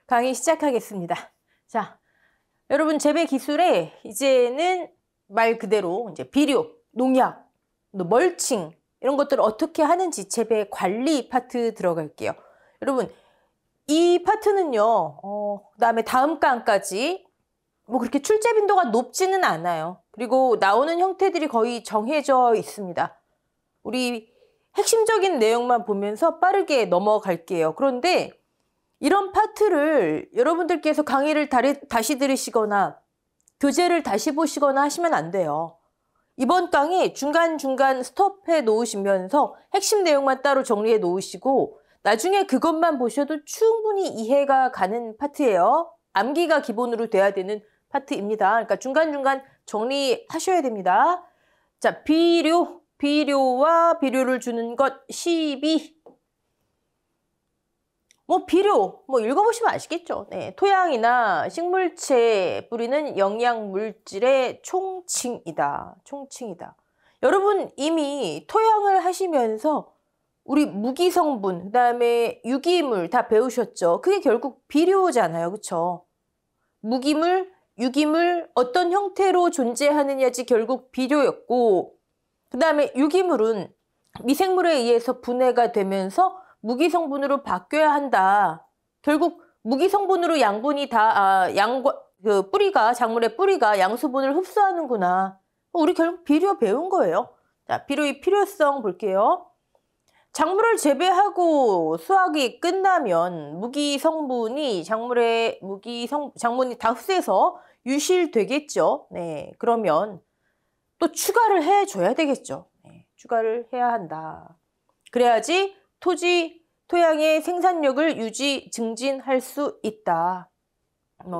강의 시작하겠습니다. 자, 여러분 재배 기술에 이제는 말 그대로 이제 비료, 농약, 멀칭 이런 것들을 어떻게 하는지 재배 관리 파트 들어갈게요. 여러분 이 파트는요, 그다음에 다음 강까지 뭐 그렇게 출제 빈도가 높지는 않아요. 그리고 나오는 형태들이 거의 정해져 있습니다. 우리 핵심적인 내용만 보면서 빠르게 넘어갈게요. 그런데 이런 파트를 여러분들께서 강의를 다시 들으시거나 교재를 다시 보시거나 하시면 안 돼요. 이번 강의 중간중간 스톱해 놓으시면서 핵심 내용만 따로 정리해 놓으시고 나중에 그것만 보셔도 충분히 이해가 가는 파트예요. 암기가 기본으로 돼야 되는 파트입니다. 그러니까 중간중간 정리하셔야 됩니다. 자, 비료와 비료를 주는 것 12. 비료, 읽어보시면 아시겠죠. 네, 토양이나 식물체에 뿌리는 영양물질의 총칭이다. 총칭이다. 여러분 이미 토양을 하시면서 우리 무기성분, 그다음에 유기물 다 배우셨죠. 그게 결국 비료잖아요. 그렇죠? 무기물, 유기물 어떤 형태로 존재하느냐지 결국 비료였고, 그다음에 유기물은 미생물에 의해서 분해가 되면서 무기성분으로 바뀌어야 한다. 결국 무기성분으로 양분이 작물의 뿌리가 양수분을 흡수하는구나. 우리 결국 비료 배운 거예요. 자, 비료의 필요성 볼게요. 작물을 재배하고 수확이 끝나면 무기성분이 작물이 다 흡수해서 유실되겠죠. 네, 그러면 또 추가를 해줘야 되겠죠. 네, 추가를 해야 한다. 그래야지 토양의 생산력을 증진할 수 있다.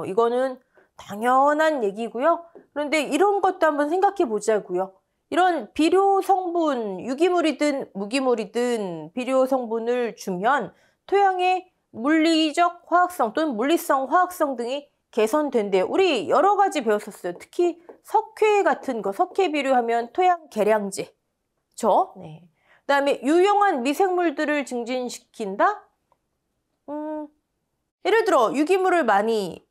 이거는 당연한 얘기고요. 그런데 이런 것도 한번 생각해 보자고요. 이런 비료 성분, 유기물이든 무기물이든 비료 성분을 주면 토양의 물리적 화학성 또는 물리성 화학성 등이 개선된대요. 우리 여러 가지 배웠었어요. 특히 석회 같은 거, 석회 비료하면 토양 개량제. 그렇죠? 네. 그다음에 유용한 미생물들을 증진시킨다? 예를 들어 유기물을 많이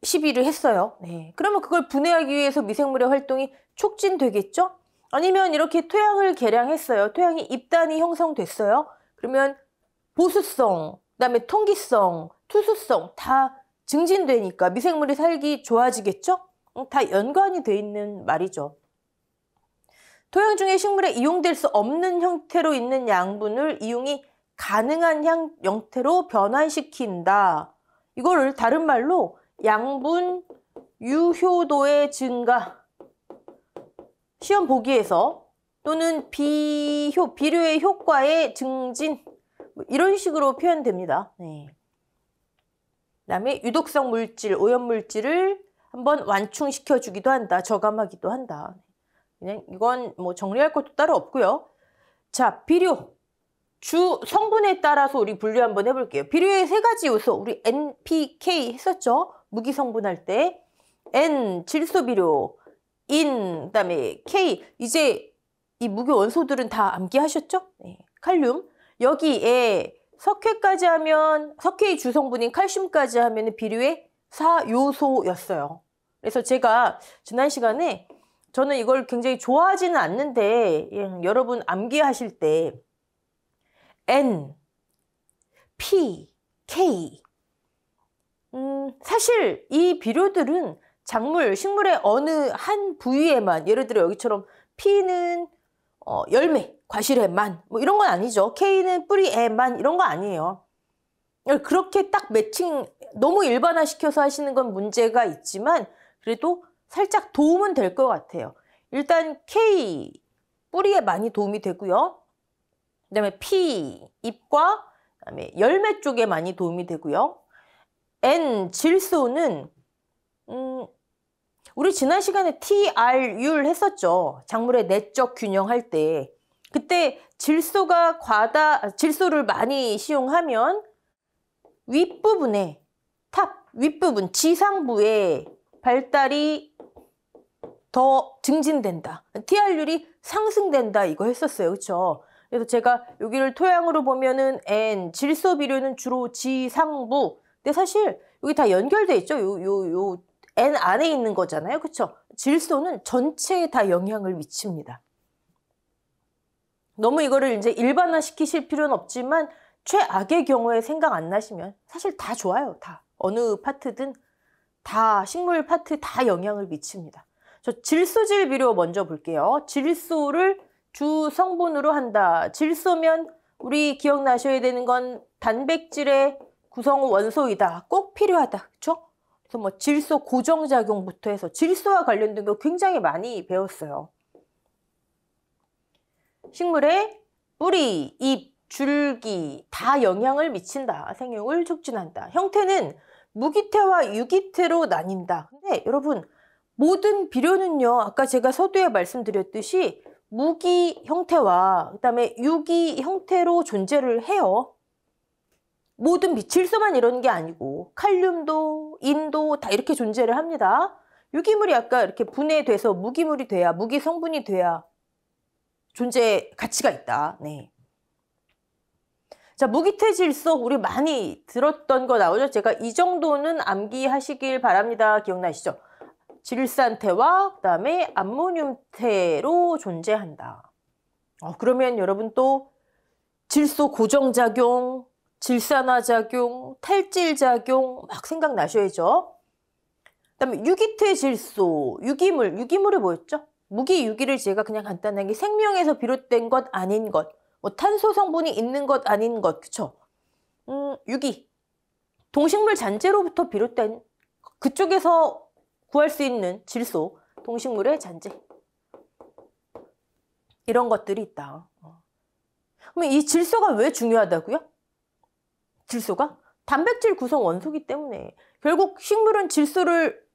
시비를 했어요. 네. 그러면 그걸 분해하기 위해서 미생물의 활동이 촉진되겠죠? 아니면 이렇게 토양을 개량했어요. 토양이 입단이 형성됐어요. 그러면 보수성, 그다음에 통기성, 투수성 다 증진되니까 미생물이 살기 좋아지겠죠? 다 연관이 돼 있는 말이죠. 토양 중에 식물에 이용될 수 없는 형태로 있는 양분을 이용이 가능한 형태로 변환시킨다. 이거를 다른 말로 양분 유효도의 증가, 시험 보기에서 또는 비료의 효과의 증진, 이런 식으로 표현됩니다. 네. 그다음에 유독성 물질, 오염물질을 한번 완충시켜 주기도 한다. 저감하기도 한다. 그냥 이건 정리할 것도 따로 없고요. 자, 비료. 주 성분에 따라서 우리 분류 한번 해볼게요. 비료의 세 가지 요소, 우리 NPK 했었죠? 무기 성분할 때. N, 질소비료. 그다음에 K. 이제 이 무기 원소들은 다 암기하셨죠? 네. 칼륨. 여기에 석회의 주성분인 칼슘까지 하면 비료의 4요소였어요. 그래서 제가 지난 시간에 저는 이걸 굉장히 좋아하지는 않는데 여러분 암기하실 때 N, P, K. 사실 이 비료들은 식물의 어느 한 부위에만, 예를 들어 여기처럼 P는 열매, 과실에만 이런 건 아니죠. K는 뿌리에만 이런 거 아니에요. 그렇게 딱 매칭 너무 일반화시켜서 하시는 건 문제가 있지만 그래도 살짝 도움은 될 것 같아요. 일단 K, 뿌리에 많이 도움이 되고요. 그다음에 P, 잎과 그다음에 열매 쪽에 많이 도움이 되고요. N, 질소는 우리 지난 시간에 TRU를 했었죠. 작물의 내적 균형할 때. 그때 질소를 많이 시용하면 윗부분, 지상부의 발달이 더 증진된다. TR율이 상승된다. 이거 했었어요. 그렇죠? 그래서 제가 여기를 토양으로 보면은 N, 질소 비료는 주로 지상부, 근데 사실 여기 다 연결돼 있죠. 요 N 안에 있는 거잖아요. 그쵸? 질소는 전체에 다 영향을 미칩니다. 너무 이거를 이제 일반화 시키실 필요는 없지만 최악의 경우에 생각 안 나시면 사실 다 좋아요. 다. 어느 파트든 다 식물 파트 다 영향을 미칩니다. 저 질소질 비료 먼저 볼게요. 질소를 주 성분으로 한다. 질소면 우리 기억나셔야 되는 건 단백질의 구성 원소이다. 꼭 필요하다. 그렇죠? 그래서 뭐 질소 고정작용부터 해서 질소와 관련된 거 굉장히 많이 배웠어요. 식물의 뿌리, 잎, 줄기 다 영향을 미친다. 생육을 촉진한다. 형태는 무기태와 유기태로 나뉜다. 근데 여러분 모든 비료는요. 아까 제가 서두에 말씀드렸듯이 무기 형태와 그다음에 유기 형태로 존재를 해요. 모든 질소만 이러는 게 아니고 칼륨도, 인도 다 이렇게 존재를 합니다. 유기물이 아까 이렇게 분해돼서 무기물이 돼야, 무기 성분이 돼야 존재 가치가 있다. 네. 자, 무기태 질소 우리 많이 들었던 거 나오죠? 제가 이 정도는 암기하시길 바랍니다. 기억나시죠? 질산태와 그다음에 암모늄태로 존재한다. 그러면 여러분 또 질소 고정작용, 질산화작용, 탈질작용 막 생각나셔야죠. 그다음에 유기태 질소, 유기물이 뭐였죠? 무기, 유기를 제가 그냥 간단하게 생명에서 비롯된 것, 아닌 것, 뭐 탄소 성분이 있는 것, 아닌 것, 그쵸? 유기, 동식물 잔재로부터 비롯된 그쪽에서 구할 수 있는 질소, 동식물의 잔재 이런 것들이 있다. 그러면 이 질소가 왜 중요하다고요? 질소가 단백질 구성 원소이기 때문에 결국 식물은 질소를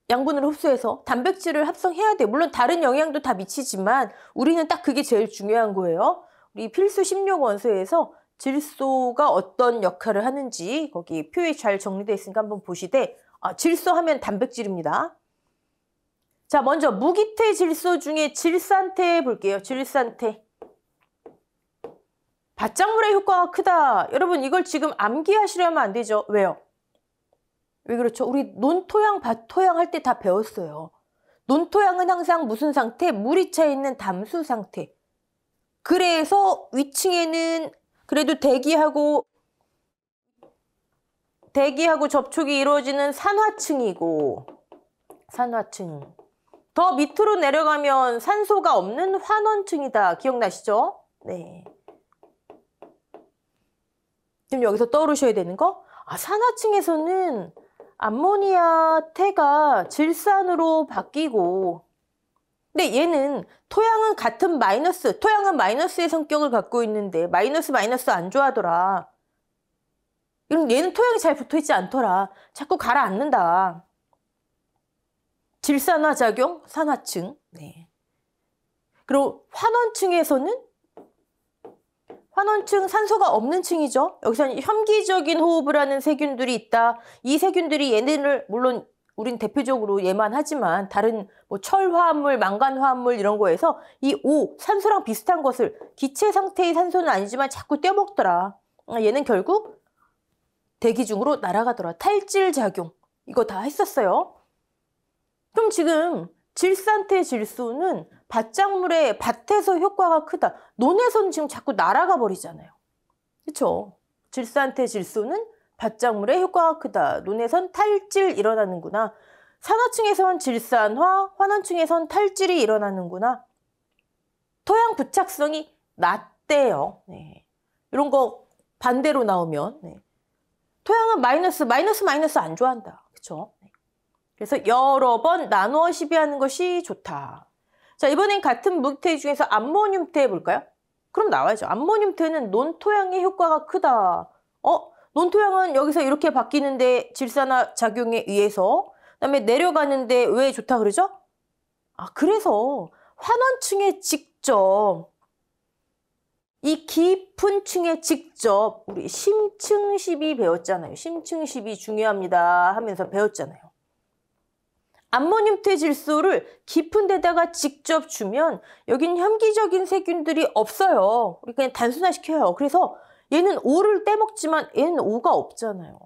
양분을 흡수해서 단백질을 합성해야 돼. 물론 다른 영양도 다 미치지만 우리는 딱 그게 제일 중요한 거예요. 우리 필수 16원소에서 질소가 어떤 역할을 하는지 거기 표에 잘 정리되어 있으니까 한번 보시되 질소 하면 단백질입니다. 자, 먼저 무기태 질소 중에 질산태 볼게요. 질산태. 밭작물의 효과가 크다. 여러분 이걸 지금 암기하시려면 안 되죠. 왜요? 왜 그렇죠? 우리 논토양, 밭토양 할 때 다 배웠어요. 논토양은 항상 무슨 상태? 물이 차 있는 담수 상태. 그래서 위층에는 그래도 대기하고 접촉이 이루어지는 산화층이고, 산화층. 더 밑으로 내려가면 산소가 없는 환원층이다. 기억나시죠? 네. 지금 여기서 떠오르셔야 되는 거? 산화층에서는 암모니아 태가 질산으로 바뀌고, 근데 얘는 토양은 같은 마이너스, 토양은 마이너스의 성격을 갖고 있는데 마이너스 안 좋아하더라. 얘는 토양이 잘 붙어있지 않더라. 자꾸 가라앉는다. 질산화 작용, 산화층. 네. 그리고 환원층에서는 환원층 산소가 없는 층이죠. 여기서는 혐기적인 호흡을 하는 세균들이 있다. 이 세균들이 얘네를 물론 우린 대표적으로 얘만 하지만 다른 뭐 철화합물, 망간화합물 이런 거에서 이 O, 산소랑 비슷한 것을 기체 상태의 산소는 아니지만 자꾸 떼먹더라. 얘는 결국 대기 중으로 날아가더라. 탈질작용. 이거 다 했었어요. 그럼 지금 질산태 질소는 밭작물의 밭에서 효과가 크다. 논에서는 지금 자꾸 날아가 버리잖아요. 그렇죠? 질산태 질소는 밭작물의 효과가 크다. 논에선 탈질 일어나는구나. 산화층에선 질산화, 환원층에선 탈질이 일어나는구나. 토양 부착성이 낮대요. 네. 이런 거 반대로 나오면 토양은 마이너스 안 좋아한다. 그렇죠? 그래서 여러 번 나누어 시비하는 것이 좋다. 자, 이번엔 같은 무기태 중에서 암모늄태 해볼까요? 그럼 나와야죠. 암모늄태는 논토양의 효과가 크다. 논토양은 여기서 이렇게 바뀌는데 질산화 작용에 의해서 그다음에 내려가는데 왜 좋다 그러죠? 그래서 환원층에 직접 이 깊은 층에 직접 우리 심층12 배웠잖아요. 심층12 중요합니다 하면서 배웠잖아요. 암모늄태 질소를 깊은 데다가 직접 주면 여긴 혐기적인 세균들이 없어요. 우리 그냥 단순화시켜요. 그래서 얘는 O를 떼먹지만 얘는 O가 없잖아요.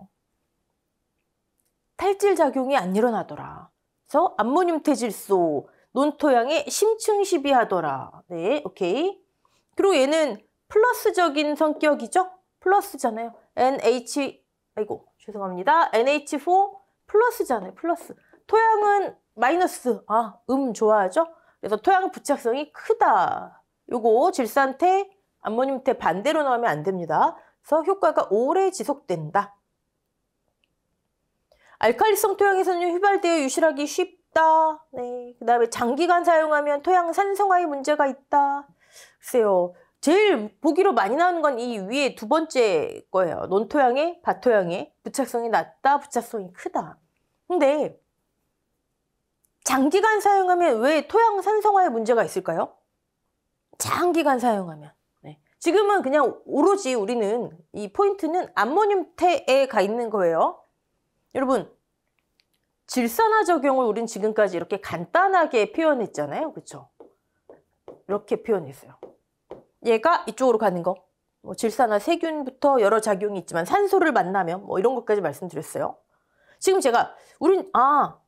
탈질 작용이 안 일어나더라. 그래서 암모늄 태질소 논토양에 심층시비하더라. 네, 오케이. 그리고 얘는 플러스적인 성격이죠? 플러스잖아요. 죄송합니다. NH4 플러스잖아요. 플러스. 토양은 마이너스. 좋아하죠? 그래서 토양 부착성이 크다. 요거 질산태, 암모늄태 반대로 나오면 안 됩니다. 그래서 효과가 오래 지속된다. 알칼리성 토양에서는 휘발되어 유실하기 쉽다. 네. 그 다음에 장기간 사용하면 토양 산성화에 문제가 있다. 글쎄요. 제일 보기로 많이 나오는 건 이 위에 두 번째 거예요. 논토양에 밭토양에 부착성이 낮다, 부착성이 크다. 근데 장기간 사용하면 왜 토양 산성화에 문제가 있을까요? 장기간 사용하면. 네. 지금은 그냥 오로지 우리는 이 포인트는 암모늄태에 가 있는 거예요. 여러분, 질산화 적용을 우린 지금까지 이렇게 간단하게 표현했잖아요. 그렇죠? 이렇게 표현했어요. 얘가 이쪽으로 가는 거. 뭐 질산화 세균부터 여러 작용이 있지만 산소를 만나면 뭐 이런 것까지 말씀드렸어요. 지금 제가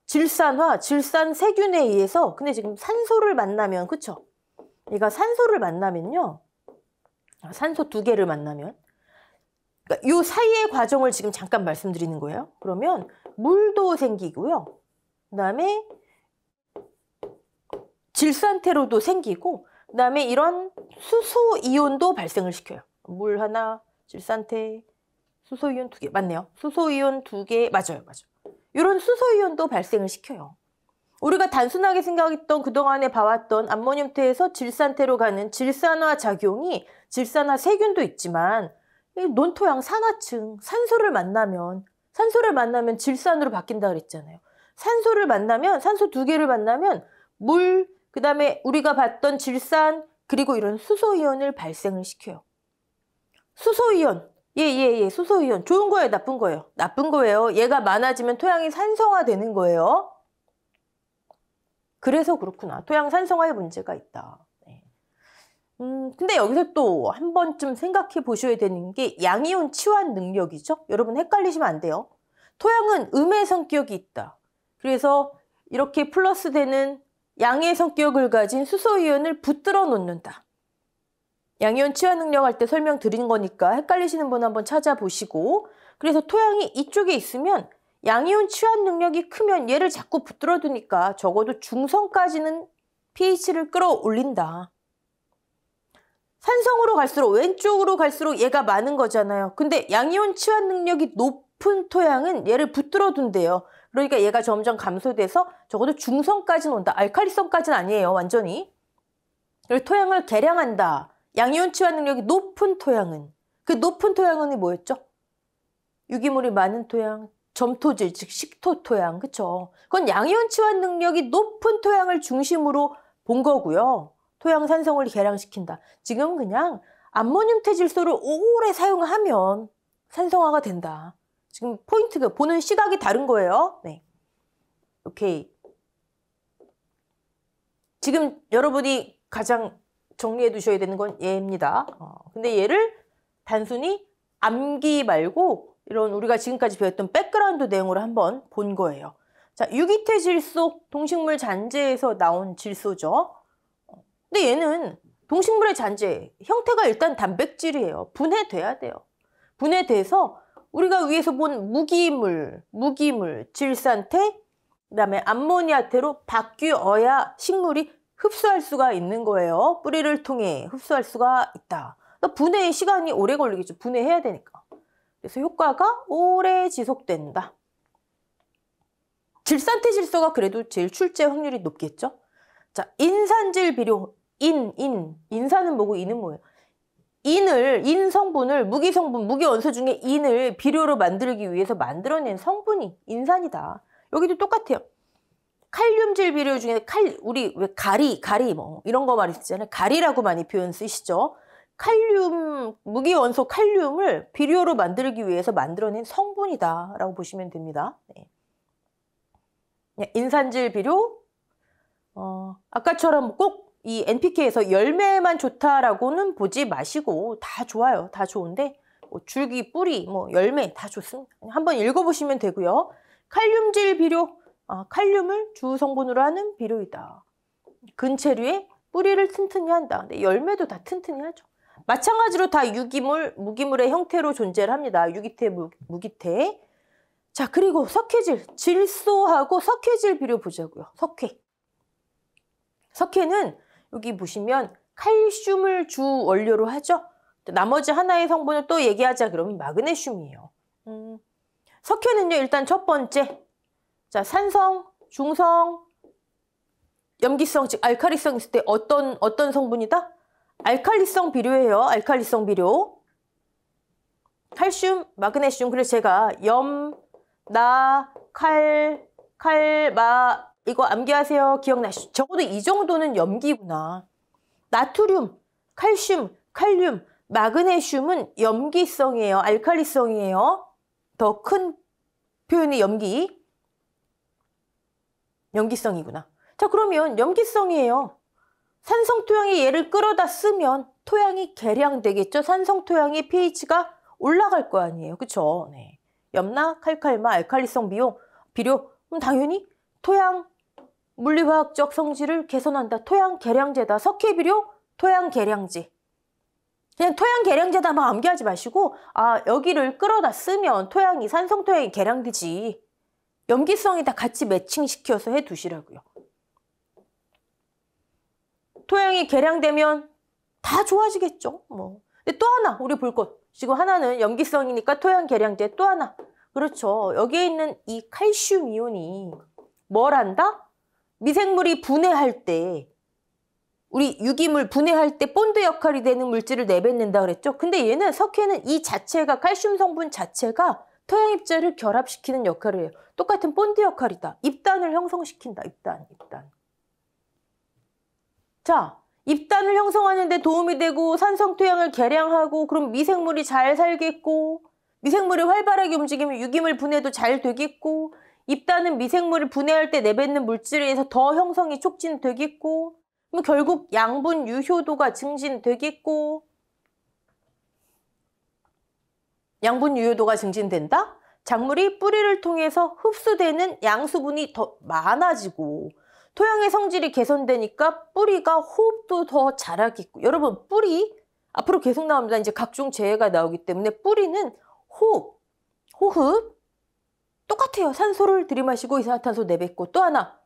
질산화, 질산 세균에 의해서 근데 지금 산소를 만나면 그쵸? 얘가 산소를 만나면요. 산소 2개를 만나면 그러니까 이 사이의 과정을 지금 잠깐 말씀드리는 거예요. 그러면 물도 생기고요. 그다음에 질산태로도 생기고 그다음에 이런 수소이온도 발생을 시켜요. 물 하나, 질산태, 수소이온 2개. 맞네요. 수소이온 2개. 맞아요. 이런 수소이온도 발생을 시켜요. 우리가 단순하게 생각했던 그동안에 봐왔던 암모늄태에서 질산태로 가는 질산화 작용이 질산화 세균도 있지만 논토양 산화층, 산소를 만나면 질산으로 바뀐다 그랬잖아요. 산소 2개를 만나면 물, 그 다음에 우리가 봤던 질산, 그리고 이런 수소이온을 발생을 시켜요. 수소이온, 수소이온. 좋은 거예요, 나쁜 거예요? 나쁜 거예요. 얘가 많아지면 토양이 산성화되는 거예요. 그래서 그렇구나. 토양 산성화에 문제가 있다. 네. 근데 여기서 또 한 번쯤 생각해 보셔야 되는 게 양이온 치환 능력이죠. 여러분 헷갈리시면 안 돼요. 토양은 음의 성격이 있다. 그래서 이렇게 플러스 되는 양의 성격을 가진 수소이온을 붙들어 놓는다. 양이온 치환 능력 할 때 설명드린 거니까 헷갈리시는 분 한번 찾아보시고 그래서 토양이 이쪽에 있으면 양이온 치환 능력이 크면 얘를 자꾸 붙들어 두니까 적어도 중성까지는 pH를 끌어올린다. 산성으로 갈수록 왼쪽으로 갈수록 얘가 많은 거잖아요. 근데 양이온 치환 능력이 높은 토양은 얘를 붙들어 둔대요. 그러니까 얘가 점점 감소돼서 적어도 중성까지는 온다. 알칼리성까지는 아니에요. 완전히. 그래서 토양을 개량한다. 양이온 치환 능력이 높은 토양은. 그 높은 토양은 뭐였죠? 유기물이 많은 토양, 점토질, 즉 식토 토양. 그쵸? 그건 양이온 치환 능력이 높은 토양을 중심으로 본 거고요. 토양 산성을 개량시킨다. 지금 그냥 암모늄 태질소를 오래 사용하면 산성화가 된다. 지금 포인트가 보는 시각이 다른 거예요. 네. 오케이. 지금 여러분이 가장 정리해 두셔야 되는 건 얘입니다. 근데 얘를 단순히 암기 말고 이런 우리가 지금까지 배웠던 백그라운드 내용으로 한번 본 거예요. 자, 유기태 질소, 동식물 잔재에서 나온 질소죠. 근데 얘는 동식물의 잔재, 형태가 일단 단백질이에요. 분해돼야 돼요. 분해돼서 우리가 위에서 본 무기물, 질산태, 그다음에 암모니아태로 바뀌어야 식물이 흡수할 수가 있는 거예요. 뿌리를 통해 흡수할 수가 있다. 그러니까 분해의 시간이 오래 걸리겠죠. 분해해야 되니까. 그래서 효과가 오래 지속된다. 질산태 질소가 그래도 제일 출제 확률이 높겠죠. 자, 인산질 비료, 인산은 뭐고 인은 뭐예요? 인 성분을 무기 원소 중에 인을 비료로 만들기 위해서 만들어낸 성분이 인산이다. 여기도 똑같아요. 칼륨질 비료 중에 우리 왜 가리 뭐 이런 거 많이 쓰잖아요. 가리라고 많이 표현 쓰시죠. 칼륨, 무기 원소 칼륨을 비료로 만들기 위해서 만들어낸 성분이다라고 보시면 됩니다. 네. 인산질 비료, 아까처럼 꼭 이 NPK에서 열매만 좋다라고는 보지 마시고 다 좋아요. 다 좋은데 뭐 줄기, 뿌리, 뭐 열매 다 좋습니다. 한번 읽어보시면 되고요. 칼륨질 비료. 칼륨을 주 성분으로 하는 비료이다. 근체류의 뿌리를 튼튼히 한다. 근데 열매도 다 튼튼히 하죠. 마찬가지로 다 유기물, 무기물의 형태로 존재를 합니다. 유기태, 무기태. 자, 그리고 석회질, 질소하고 석회질 비료 보자고요. 석회. 석회는 여기 보시면 칼슘을 주 원료로 하죠. 나머지 하나의 성분을 또 얘기하자 그러면 마그네슘이에요. 석회는요, 일단 첫 번째. 자, 산성, 중성, 염기성, 즉 알칼리성 있을 때 어떤 성분이다? 알칼리성 비료예요. 알칼리성 비료. 칼슘, 마그네슘. 그래서 제가 염, 나, 칼, 마 이거 암기하세요. 기억나시죠? 적어도 이 정도는 염기구나. 나트륨, 칼슘, 칼륨, 마그네슘은 염기성이에요. 알칼리성이에요. 더 큰 표현이 염기성이구나. 자, 그러면 염기성이에요. 산성토양이 얘를 끌어다 쓰면 토양이 개량되겠죠. 산성토양의 pH가 올라갈 거 아니에요. 그쵸? 네. 염나, 칼칼마, 알칼리성 비료. 그럼 당연히 토양 물리화학적 성질을 개선한다. 토양 개량제다. 석회비료, 토양 개량제. 그냥 토양 개량제다 막 암기하지 마시고 여기를 끌어다 쓰면 토양이 산성토양이 개량되지. 염기성이 다 같이 매칭시켜서 해두시라고요. 토양이 개량되면 다 좋아지겠죠. 뭐. 근데 또 하나 우리 볼 것. 지금 하나는 염기성이니까 토양 개량제 또 하나. 그렇죠. 여기에 있는 이 칼슘 이온이 뭘 한다? 미생물이 분해할 때 우리 유기물 분해할 때 본드 역할이 되는 물질을 내뱉는다 그랬죠. 근데 얘는 석회는 이 자체가 칼슘 성분 자체가 토양 입자를 결합시키는 역할을 해요. 똑같은 본드 역할이다. 입단을 형성시킨다. 입단. 자, 입단을 형성하는 데 도움이 되고 산성 토양을 개량하고 그럼 미생물이 잘 살겠고 미생물이 활발하게 움직이면 유기물 분해도 잘 되겠고 입단은 미생물을 분해할 때 내뱉는 물질에 의해서 더 형성이 촉진되겠고 그럼 결국 양분 유효도가 증진되겠고 양분 유효도가 증진된다? 작물이 뿌리를 통해서 흡수되는 양수분이 더 많아지고 토양의 성질이 개선되니까 뿌리가 호흡도 더 잘하겠고 여러분 뿌리 앞으로 계속 나옵니다. 이제 각종 재해가 나오기 때문에 뿌리는 호흡 똑같아요. 산소를 들이마시고 이산화탄소 내뱉고 또 하나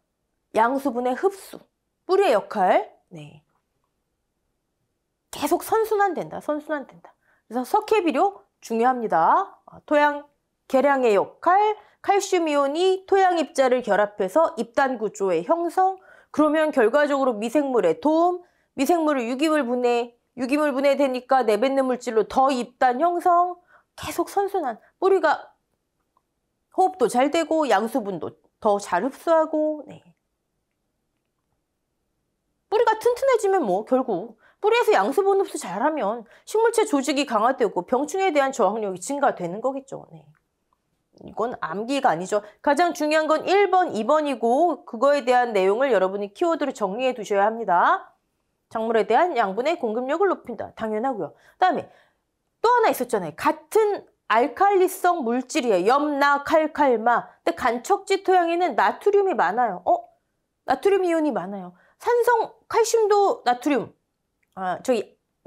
양수분의 흡수 뿌리의 역할 계속 선순환된다. 그래서 석회비료 중요합니다. 토양 개량의 역할 칼슘 이온이 토양 입자를 결합해서 입단 구조의 형성 그러면 결과적으로 미생물의 도움 미생물을 유기물 분해되니까 내뱉는 물질로 더 입단 형성 계속 선순환 뿌리가 호흡도 잘 되고 양수분도 더 잘 흡수하고 뿌리가 튼튼해지면 뭐 결국 뿌리에서 양수분 흡수 잘하면 식물체 조직이 강화되고 병충해에 대한 저항력이 증가되는 거겠죠. 이건 암기가 아니죠. 가장 중요한 건 1번, 2번이고 그거에 대한 내용을 여러분이 키워드로 정리해 두셔야 합니다. 작물에 대한 양분의 공급력을 높인다. 당연하고요. 그다음에 또 하나 있었잖아요. 같은 알칼리성 물질이에요. 염, 나, 칼, 마. 근데 간척지 토양에는 나트륨이 많아요. 나트륨 이온이 많아요. 산성, 칼슘도 나트륨.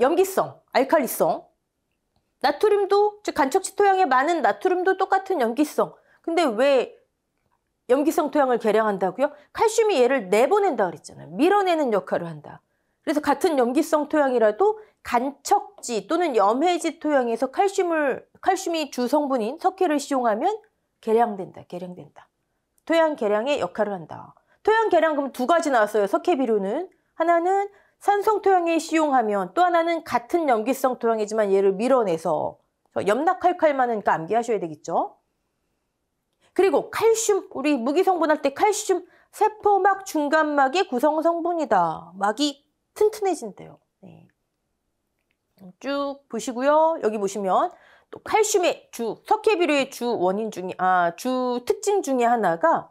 염기성, 알칼리성. 나트륨도 즉 간척지 토양에 많은 나트륨도 똑같은 염기성. 근데 왜 염기성 토양을 개량한다고요? 칼슘이 얘를 내보낸다 그랬잖아요. 밀어내는 역할을 한다. 그래서 같은 염기성 토양이라도 간척지 또는 염해지 토양에서 칼슘이 주 성분인 석회를 시용하면 개량된다. 토양 개량의 역할을 한다. 토양 개량 그럼 두 가지 나왔어요. 석회 비료는 하나는 산성 토양에 시용하면 또 하나는 같은 염기성 토양이지만 얘를 밀어내서 염락칼칼마는 암기하셔야 되겠죠. 그리고 칼슘 우리 무기 성분할 때 칼슘 세포막 중간막의 구성 성분이다. 막이 튼튼해진대요. 쭉 보시고요. 여기 보시면 또 칼슘의 석회 비료의 주 특징 중에 하나가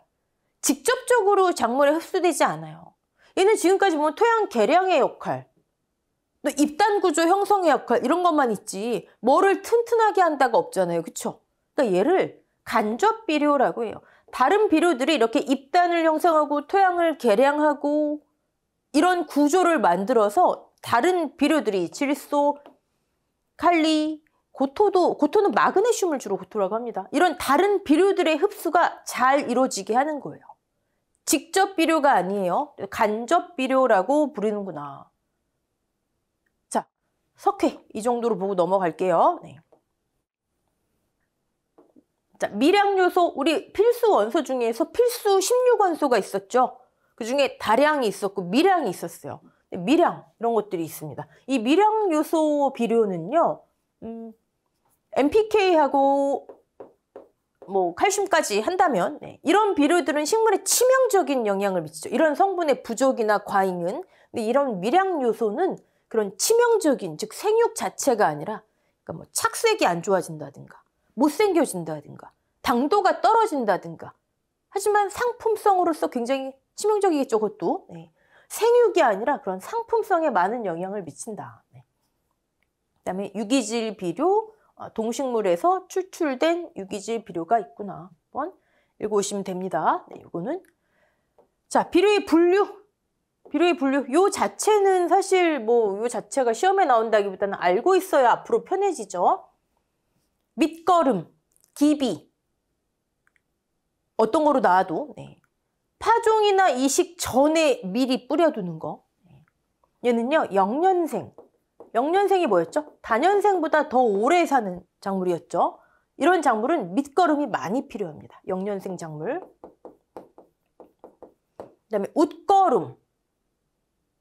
직접적으로 작물에 흡수되지 않아요. 얘는 지금까지 보면 토양 개량의 역할, 또 입단 구조 형성의 역할 이런 것만 있지 뭐를 튼튼하게 한다가 없잖아요. 그쵸? 그러니까 얘를 간접 비료라고 해요. 다른 비료들이 이렇게 잎단을 형성하고 토양을 개량하고 이런 구조를 만들어서 다른 비료들이 질소, 칼리, 고토는 마그네슘을 주로 고토라고 합니다. 이런 다른 비료들의 흡수가 잘 이루어지게 하는 거예요. 직접 비료가 아니에요. 간접 비료라고 부르는구나. 자, 석회 이 정도로 보고 넘어갈게요. 네. 자, 미량 요소, 우리 필수 원소 중에서 필수 16원소가 있었죠. 그 중에 다량이 있었고 미량이 있었어요. 미량 이런 것들이 있습니다. 이 미량 요소 비료는요, NPK하고 뭐 칼슘까지 한다면 이런 비료들은 식물에 치명적인 영향을 미치죠. 이런 성분의 부족이나 과잉은. 근데 이런 미량 요소는 그런 치명적인, 즉 생육 자체가 아니라 그러니까 뭐 착색이 안 좋아진다든가 못생겨진다든가 당도가 떨어진다든가 하지만 상품성으로서 굉장히 치명적이겠죠. 그것도 생육이 아니라 그런 상품성에 많은 영향을 미친다. 그다음에 유기질 비료, 동식물에서 추출된 유기질 비료가 있구나. 한번 읽어오시면 됩니다. 이거는 자, 비료의 분류. 요 자체는 사실 뭐 요 자체가 시험에 나온다기보다는 알고 있어야 앞으로 편해지죠. 밑거름, 기비 어떤 거로 나와도 파종이나 이식 전에 미리 뿌려두는 거. 얘는요, 영년생이 뭐였죠? 다년생보다 더 오래 사는 작물이었죠. 이런 작물은 밑거름이 많이 필요합니다. 영년생 작물. 그다음에 웃거름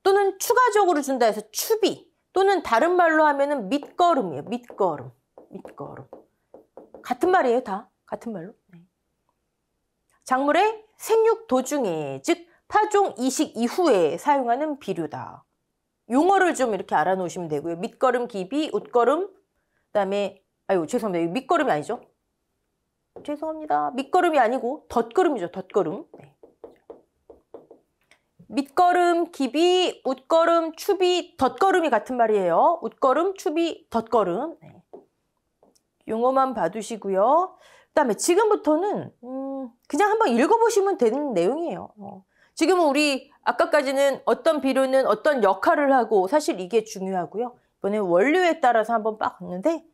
또는 추가적으로 준다 해서 추비 또는 다른 말로 하면은 밑거름이에요. 밑거름. 같은 말이에요, 다. 같은 말로. 작물의 생육 도중에, 즉 파종 이식 이후에 사용하는 비료다. 용어를 좀 이렇게 알아놓으시면 되고요. 밑거름, 기비, 웃거름, 그다음에 죄송합니다. 밑거름이 아니죠. 죄송합니다. 밑거름이 아니고 덧거름이죠. 덧거름. 밑거름, 기비, 웃거름, 추비, 덧거름이 같은 말이에요. 웃거름, 추비, 덧거름. 용어만 봐두시고요. 그다음에 지금부터는 그냥 한번 읽어보시면 되는 내용이에요. 지금은 우리 아까까지는 어떤 비료는 어떤 역할을 하고 사실 이게 중요하고요. 이번에 원료에 따라서 한번 봤는데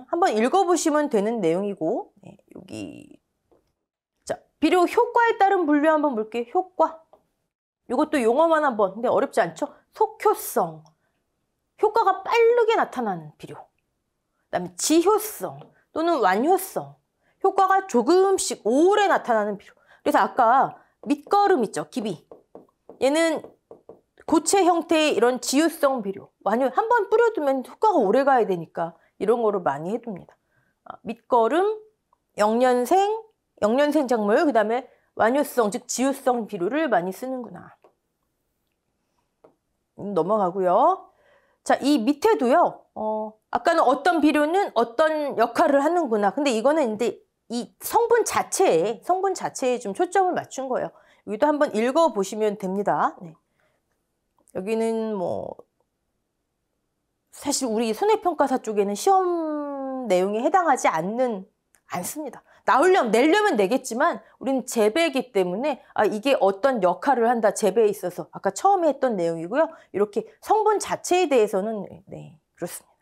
한번 읽어보시면 되는 내용이고 여기 자, 비료 효과에 따른 분류 한번 볼게요. 효과. 이것도 용어만 한번. 근데 어렵지 않죠? 속효성. 효과가 빠르게 나타나는 비료. 그다음에 지효성 또는 완효성. 효과가 조금씩 오래 나타나는 비료. 그래서 아까 밑거름 있죠? 기비. 얘는 고체 형태의 이런 지효성 비료. 완효. 한번 뿌려두면 효과가 오래 가야 되니까 이런 거를 많이 해둡니다. 밑거름, 영년생 작물, 그 다음에 완효성, 즉 지효성 비료를 많이 쓰는구나. 넘어가고요. 자, 이 밑에도요. 아까는 어떤 비료는 어떤 역할을 하는구나. 근데 이거는 이제 이 성분 자체에 좀 초점을 맞춘 거예요. 여기도 한번 읽어보시면 됩니다. 여기는 뭐 사실 우리 손해평가사 쪽에는 시험 내용에 해당하지 않습니다. 내려면 내겠지만 우리는 재배이기 때문에 이게 어떤 역할을 한다. 재배에 있어서 아까 처음에 했던 내용이고요. 이렇게 성분 자체에 대해서는 그렇습니다.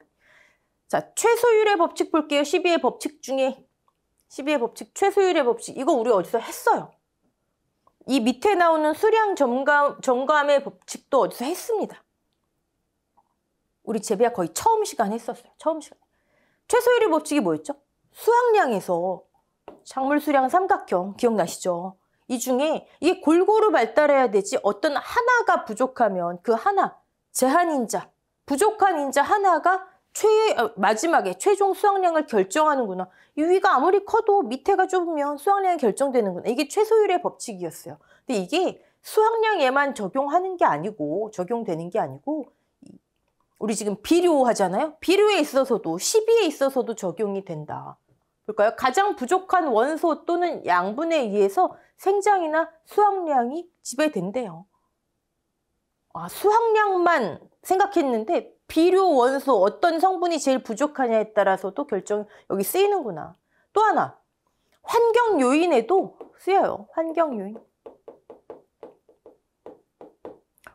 자, 최소율의 법칙 볼게요. 12의 법칙 중에 12의 법칙, 최소율의 법칙. 이거 우리 어디서 했어요. 이 밑에 나오는 수량 점감의 법칙도 어디서 했습니다. 우리 재배학 거의 처음 시간 했었어요. 처음 시간. 최소율의 법칙이 뭐였죠? 수확량에서 작물 수량 삼각형 기억나시죠? 이 중에 이게 골고루 발달해야 되지 어떤 하나가 부족하면 그 하나, 제한인자, 부족한 인자 하나가 마지막에 최종 수확량을 결정하는구나. 이 위가 아무리 커도 밑에가 좁으면 수확량이 결정되는구나. 이게 최소율의 법칙이었어요. 근데 이게 수확량에만 적용되는 게 아니고 우리 지금 비료 하잖아요. 비료에 있어서도 시비에 있어서도 적용이 된다. 볼까요? 가장 부족한 원소 또는 양분에 의해서 생장이나 수확량이 지배된대요. 수확량만 생각했는데 비료 원소 어떤 성분이 제일 부족하냐에 따라서도 결정이 여기 쓰이는구나. 또 하나, 환경 요인에도 쓰여요. 환경 요인.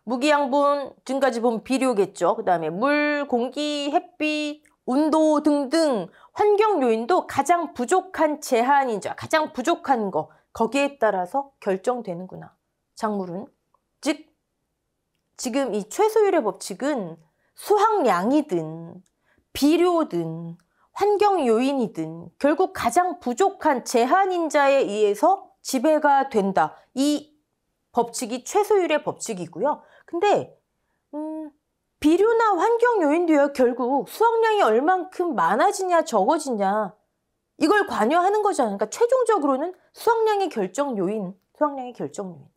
무기양분, 지금까지 보면 비료겠죠. 그 다음에 물, 공기, 햇빛, 온도 등등 환경 요인도 가장 부족한 제한인자, 가장 부족한 거, 거기에 따라서 결정되는구나. 작물은. 즉, 지금 이 최소율의 법칙은 수확량이든 비료든 환경 요인이든 결국 가장 부족한 제한인자에 의해서 지배가 된다. 이 법칙이 최소율의 법칙이고요. 근데 비료나 환경 요인도요. 결국 수확량이 얼만큼 많아지냐 적어지냐 이걸 관여하는 거잖아요. 그러니까 최종적으로는 수확량의 결정 요인, 수확량의 결정 요인.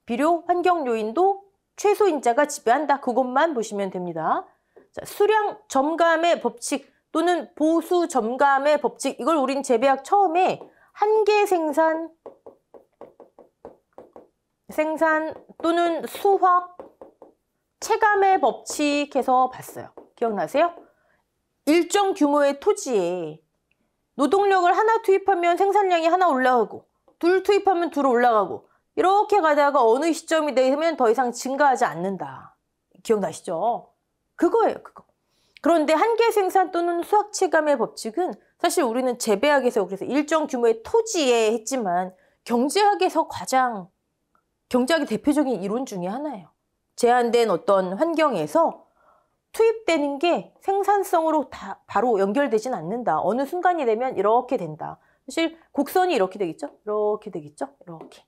비료, 환경 요인도 최소인자가 지배한다. 그것만 보시면 됩니다. 자, 수량 점감의 법칙 또는 보수 점감의 법칙. 이걸 우린 재배학 처음에 한계 생산 또는 수확 체감의 법칙에서 봤어요. 기억나세요? 일정 규모의 토지에 노동력을 하나 투입하면 생산량이 하나 올라가고 둘 투입하면 둘 올라가고 이렇게 가다가 어느 시점이 되면 더 이상 증가하지 않는다. 기억나시죠? 그거예요, 그거. 그런데 한계 생산 또는 수확 체감의 법칙은 사실 우리는 재배학에서 그래서 일정 규모의 토지에 했지만 경제학에서 가장 경제학의 대표적인 이론 중에 하나예요. 제한된 어떤 환경에서 투입되는 게 생산성으로 다 바로 연결되진 않는다. 어느 순간이 되면 이렇게 된다. 사실 곡선이 이렇게 되겠죠? 이렇게 되겠죠? 이렇게.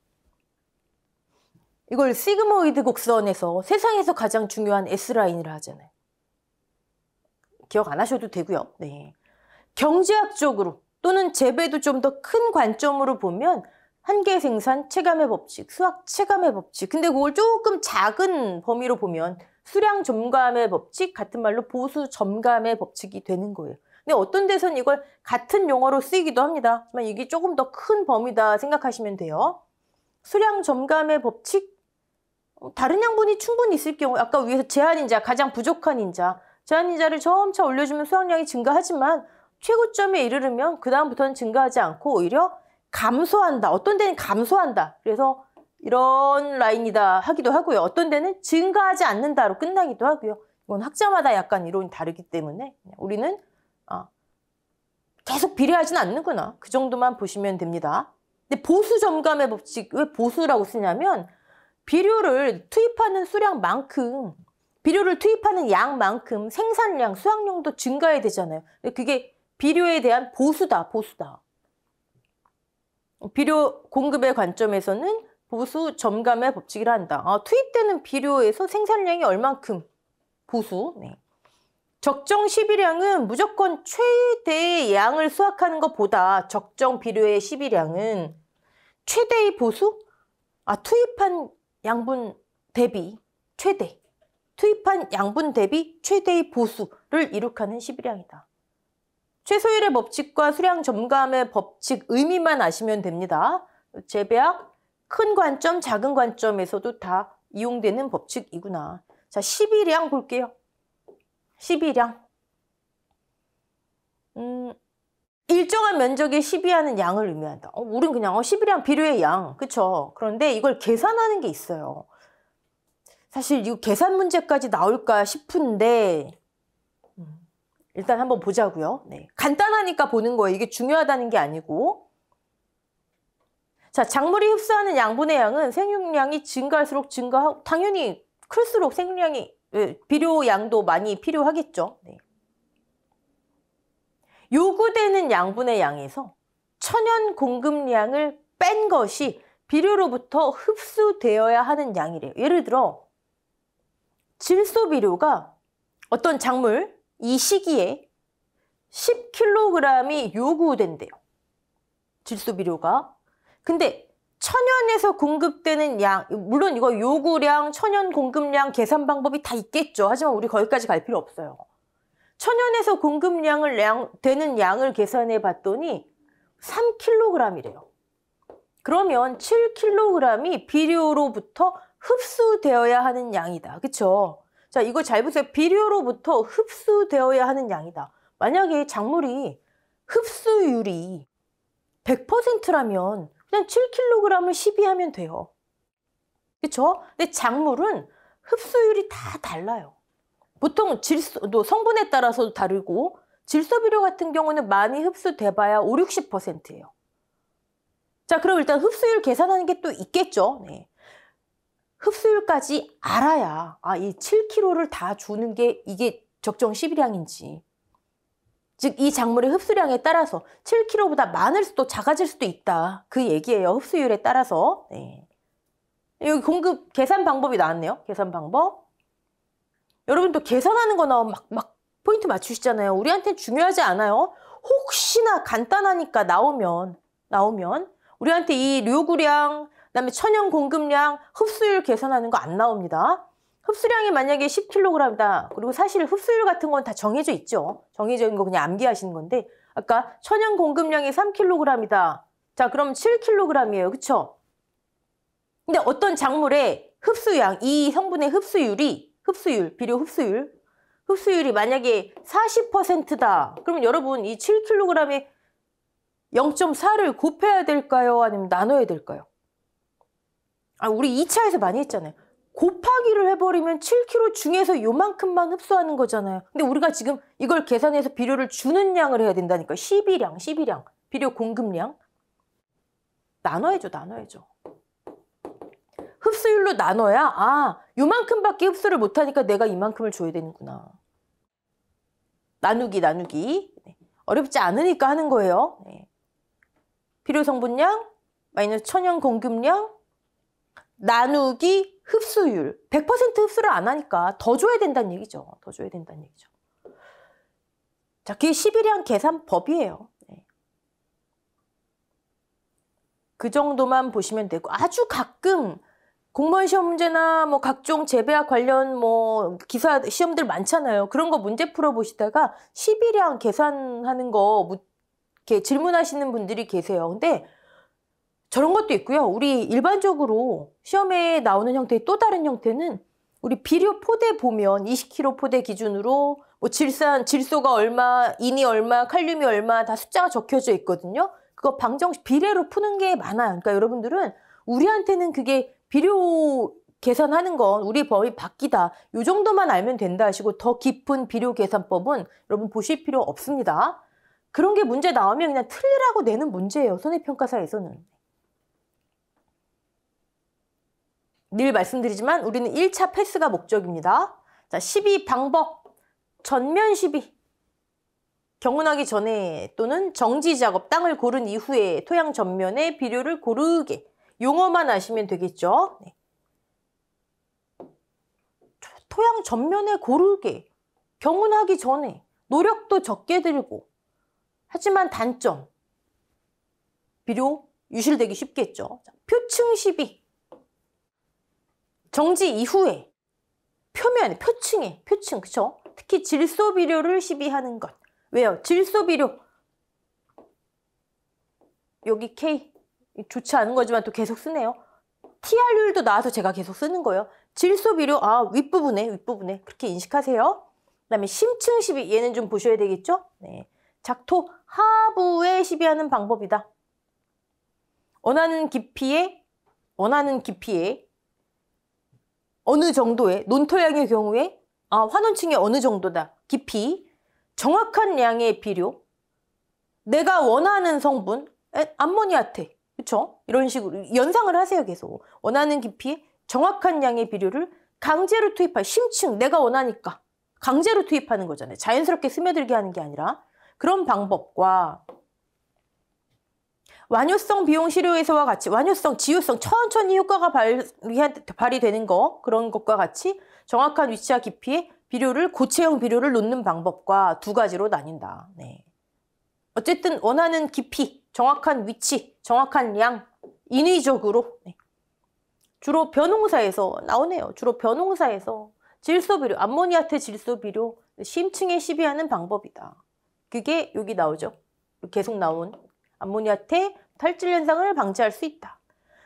이걸 시그모이드 곡선에서 세상에서 가장 중요한 S라인이라 하잖아요. 기억 안 하셔도 되고요. 네. 경제학적으로 또는 재배도 좀 더 큰 관점으로 보면 한계 생산 체감의 법칙, 수확 체감의 법칙. 근데 그걸 조금 작은 범위로 보면 수량 점감의 법칙, 같은 말로 보수 점감의 법칙이 되는 거예요. 근데 어떤 데서는 이걸 같은 용어로 쓰이기도 합니다. 하지만 이게 조금 더 큰 범위다 생각하시면 돼요. 수량 점감의 법칙, 다른 양분이 충분히 있을 경우 아까 위에서 제한인자, 가장 부족한 인자, 제한인자를 점차 올려주면 수확량이 증가하지만 최고점에 이르르면 그 다음부터는 증가하지 않고 오히려 감소한다. 어떤 데는 감소한다. 그래서 이런 라인이다 하기도 하고요. 어떤 데는 증가하지 않는다로 끝나기도 하고요. 이건 학자마다 약간 이론이 다르기 때문에 우리는 계속 비례하지는 않는구나. 그 정도만 보시면 됩니다. 근데 보수 점감의 법칙, 왜 보수라고 쓰냐면 비료를 투입하는 수량만큼, 비료를 투입하는 양만큼 생산량, 수확량도 증가해야 되잖아요. 그게 비료에 대한 보수다, 보수다. 비료 공급의 관점에서는 보수 점감의 법칙이라 한다. 투입되는 비료에서 생산량이 얼만큼 보수. 네. 적정 시비량은 무조건 최대의 양을 수확하는 것보다 적정 비료의 시비량은 최대의 보수? 투입한 양분 대비 최대. 투입한 양분 대비 최대의 보수를 이룩하는 시비량이다. 최소율의 법칙과 수량 점감의 법칙 의미만 아시면 됩니다. 재배학 큰 관점, 작은 관점에서도 다 이용되는 법칙이구나. 자, 시비량 볼게요. 시비량. 일정한 면적에 시비하는 양을 의미한다. 우린 그냥 시비량 비료의 양, 그쵸? 그런데 이걸 계산하는 게 있어요. 사실 이 계산 문제까지 나올까 싶은데 일단 한번 보자고요. 네. 간단하니까 보는 거예요. 이게 중요하다는 게 아니고. 자, 작물이 흡수하는 양분의 양은 생육량이 증가할수록 증가하고 당연히 클수록 생육량이 비료 양도 많이 필요하겠죠. 네. 요구되는 양분의 양에서 천연 공급량을 뺀 것이 비료로부터 흡수되어야 하는 양이래요. 예를 들어 질소비료가 어떤 작물 이 시기에 10kg이 요구된대요. 질소비료가. 근데 천연에서 공급되는 양, 물론 이거 요구량, 천연 공급량 계산 방법이 다 있겠죠. 하지만 우리 거기까지 갈 필요 없어요. 천연에서 공급량을 되는 양을 계산해 봤더니 3kg이래요. 그러면 7kg이 비료로부터 흡수되어야 하는 양이다. 그쵸? 자, 이거 잘 보세요. 비료로부터 흡수되어야 하는 양이다. 만약에 작물이 흡수율이 100%라면 그냥 7kg을 12하면 돼요. 그쵸? 근데 작물은 흡수율이 다 달라요. 보통 성분에 따라서도 다르고 질소비료 같은 경우는 많이 흡수돼봐야 5, 60%예요. 자, 그럼 일단 흡수율 계산하는 게 또 있겠죠. 네. 흡수율까지 알아야 이 7kg를 다 주는 게 이게 적정 시비량인지. 즉 이 작물의 흡수량에 따라서 7kg보다 많을 수도 작아질 수도 있다. 그 얘기예요. 흡수율에 따라서. 네. 여기 공급 계산 방법이 나왔네요. 계산 방법. 여러분 또 계산하는 거 나오면 막 포인트 맞추시잖아요. 우리한테는 중요하지 않아요. 혹시나 간단하니까 나오면 우리한테 이 요구량, 그다음에 천연 공급량, 흡수율 계산하는 거 안 나옵니다. 흡수량이 만약에 10kg이다. 그리고 사실 흡수율 같은 건 다 정해져 있죠. 정해져 있는 거 그냥 암기하시는 건데 아까 천연 공급량이 3kg이다. 자, 그럼 7kg이에요. 그쵸? 근데 어떤 작물의 흡수량, 이 성분의 비료 흡수율이 만약에 40%다. 그러면 여러분 이 7kg에 0.4를 곱해야 될까요? 아니면 나눠야 될까요? 우리 2차에서 많이 했잖아요. 곱하기를 해버리면 7kg 중에서 요만큼만 흡수하는 거잖아요. 근데 우리가 지금 이걸 계산해서 비료를 주는 양을 해야 된다니까. 12량. 비료 공급량. 나눠야죠. 흡수율로 나눠야 요만큼밖에 흡수를 못하니까 내가 이만큼을 줘야 되는구나. 나누기. 네. 어렵지 않으니까 하는 거예요. 네. 비료 성분량 마이너스 천연 공급량 나누기 흡수율. 100% 흡수를 안 하니까 더 줘야 된다는 얘기죠. 자, 그게 12량 계산법이에요. 네. 그 정도만 보시면 되고 아주 가끔 공무원 시험 문제나 뭐 각종 재배학 관련 뭐 기사 시험들 많잖아요. 그런 거 문제 풀어보시다가 12량 계산하는 거 이렇게 질문하시는 분들이 계세요. 근데 저런 것도 있고요. 우리 일반적으로 시험에 나오는 형태의 또 다른 형태는 우리 비료 포대 보면 20kg 포대 기준으로 뭐 질소가 얼마, 인이 얼마, 칼륨이 얼마 다 숫자가 적혀져 있거든요. 그거 비례로 푸는 게 많아요. 그러니까 여러분들은 우리한테는 그게 비료 계산하는 건 우리 법이 바뀌다. 이 정도만 알면 된다 하시고 더 깊은 비료 계산법은 여러분 보실 필요 없습니다. 그런 게 문제 나오면 그냥 틀리라고 내는 문제예요. 손해평가사에서는. 늘 말씀드리지만 우리는 1차 패스가 목적입니다. 자, 시비 방법. 전면 시비. 경운하기 전에 또는 정지 작업, 땅을 고른 이후에 토양 전면에 비료를 고르게. 용어만 아시면 되겠죠. 네. 토양 전면에 고르게. 경운하기 전에. 노력도 적게 들고. 하지만 단점. 비료 유실되기 쉽겠죠. 자, 표층 시비. 정지 이후에 표면, 표층에, 그쵸? 특히 질소 비료를 시비하는 것. 왜요? 질소 비료. 여기 K. 좋지 않은 거지만 또 계속 쓰네요. TR율도 나와서 제가 계속 쓰는 거예요. 질소 비료, 윗부분에 그렇게 인식하세요. 그 다음에 심층 시비. 얘는 좀 보셔야 되겠죠? 네. 작토 하부에 시비하는 방법이다. 원하는 깊이에 어느 정도의 논토양의 경우에 환원층이 어느 정도다. 깊이 정확한 양의 비료 내가 원하는 성분 암모니아테 그쵸? 이런 식으로 연상을 하세요. 계속 원하는 깊이에 정확한 양의 비료를 강제로 투입할 심층 내가 원하니까 강제로 투입하는 거잖아요. 자연스럽게 스며들게 하는 게 아니라 그런 방법과 완효성 비용 시료에서와 같이 완효성, 지효성 천천히 효과가 발휘되는 거 그런 것과 같이 정확한 위치와 깊이에 고체형 비료를 놓는 방법과 두 가지로 나뉜다. 네. 어쨌든 원하는 깊이, 정확한 위치, 정확한 양, 인위적으로 네. 주로 벼농사에서 나오네요. 주로 벼농사에서 질소비료, 암모니아테 질소비료 심층에 시비하는 방법이다. 그게 여기 나오죠. 계속 나온 암모니아테 탈질 현상을 방지할 수 있다.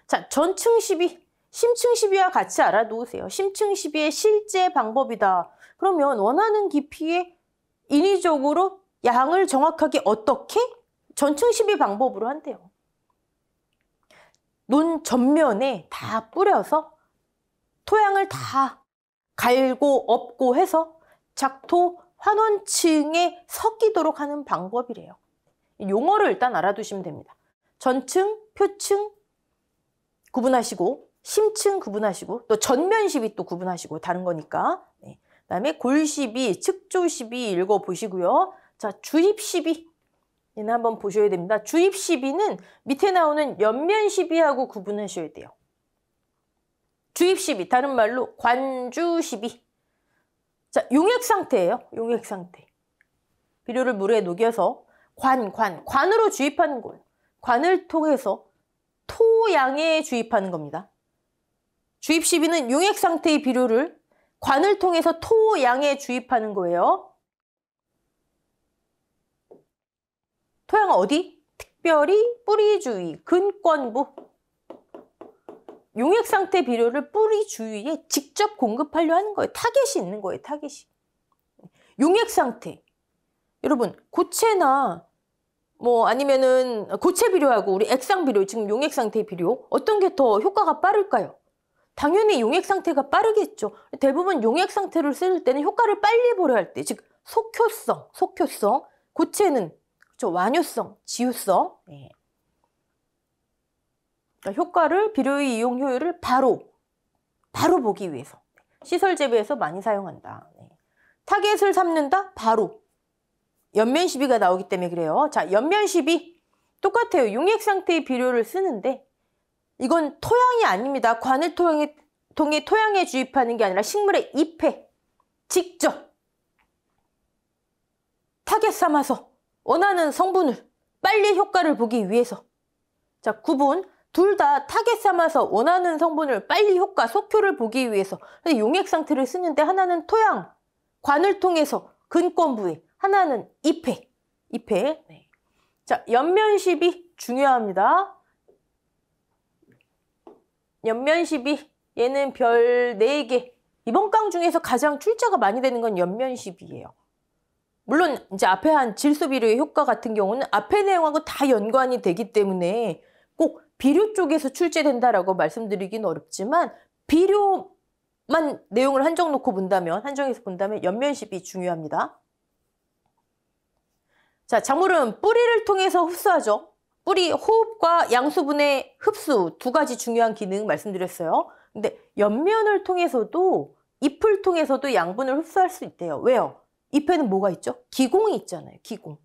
자, 전층 시비, 심층 시비와 같이 알아놓으세요. 심층 시비의 실제 방법이다. 그러면 원하는 깊이에 인위적으로 양을 정확하게 어떻게? 전층 시비 방법으로 한대요. 논 전면에 다 뿌려서 토양을 다 갈고 엎고 해서 작토 환원층에 섞이도록 하는 방법이래요. 용어를 일단 알아두시면 됩니다. 전층, 표층 구분하시고 심층 구분하시고 또 전면 시비 또 구분하시고 다른 거니까. 네. 그다음에 골 시비, 측조 시비 읽어보시고요. 자, 주입 시비 얘는 한번 보셔야 됩니다. 주입 시비는 밑에 나오는 옆면 시비하고 구분하셔야 돼요. 주입 시비, 다른 말로 관주 시비. 자, 용액 상태예요. 용액 상태. 비료를 물에 녹여서 관으로 주입하는 거예요. 관을 통해서 토양에 주입하는 겁니다. 주입 시비는 용액 상태의 비료를 관을 통해서 토양에 주입하는 거예요. 토양 어디? 특별히 뿌리 주위, 근권부. 용액 상태 비료를 뿌리 주위에 직접 공급하려 하는 거예요. 타겟이 있는 거예요. 타겟이. 용액 상태. 여러분 고체나 뭐 아니면은 고체 비료하고 우리 액상 비료, 지금 용액 상태 비료 어떤 게 더 효과가 빠를까요? 당연히 용액 상태가 빠르겠죠. 대부분 용액 상태를 쓸 때는 효과를 빨리 보려 할 때, 즉 속효성, 고체는 그렇죠, 완효성, 지효성. 네. 그러니까 효과를, 비료의 이용 효율을 바로 보기 위해서 시설 재배에서 많이 사용한다. 네. 타겟을 삼는다? 바로. 옆면 시비가 나오기 때문에 그래요. 자, 옆면 시비 똑같아요. 용액 상태의 비료를 쓰는데 이건 토양이 아닙니다. 관을 통해 토양에 주입하는 게 아니라 식물의 잎에 직접 타겟 삼아서 원하는 성분을 빨리 효과를 보기 위해서. 자, 구분. 둘 다 타겟 삼아서 원하는 성분을 빨리 효과, 속효를 보기 위해서 용액 상태를 쓰는데 하나는 토양, 관을 통해서 근권부에, 하나는 잎에. 네. 자, 옆면 시비 중요합니다. 옆면 시비 얘는 별 4개. 이번 강 중에서 가장 출제가 많이 되는 건 옆면 시비예요. 물론 이제 앞에 한 질소 비료의 효과 같은 경우는 앞에 내용하고 다 연관이 되기 때문에 꼭 비료 쪽에서 출제된다라고 말씀드리기는 어렵지만 비료만 내용을 한정해서 본다면 옆면 시비 중요합니다. 자, 작물은 뿌리를 통해서 흡수하죠. 뿌리 호흡과 양수분의 흡수 두 가지 중요한 기능 말씀드렸어요. 근데 옆면을 통해서도, 잎을 통해서도 양분을 흡수할 수 있대요. 왜요? 잎에는 뭐가 있죠? 기공이 있잖아요. 기공.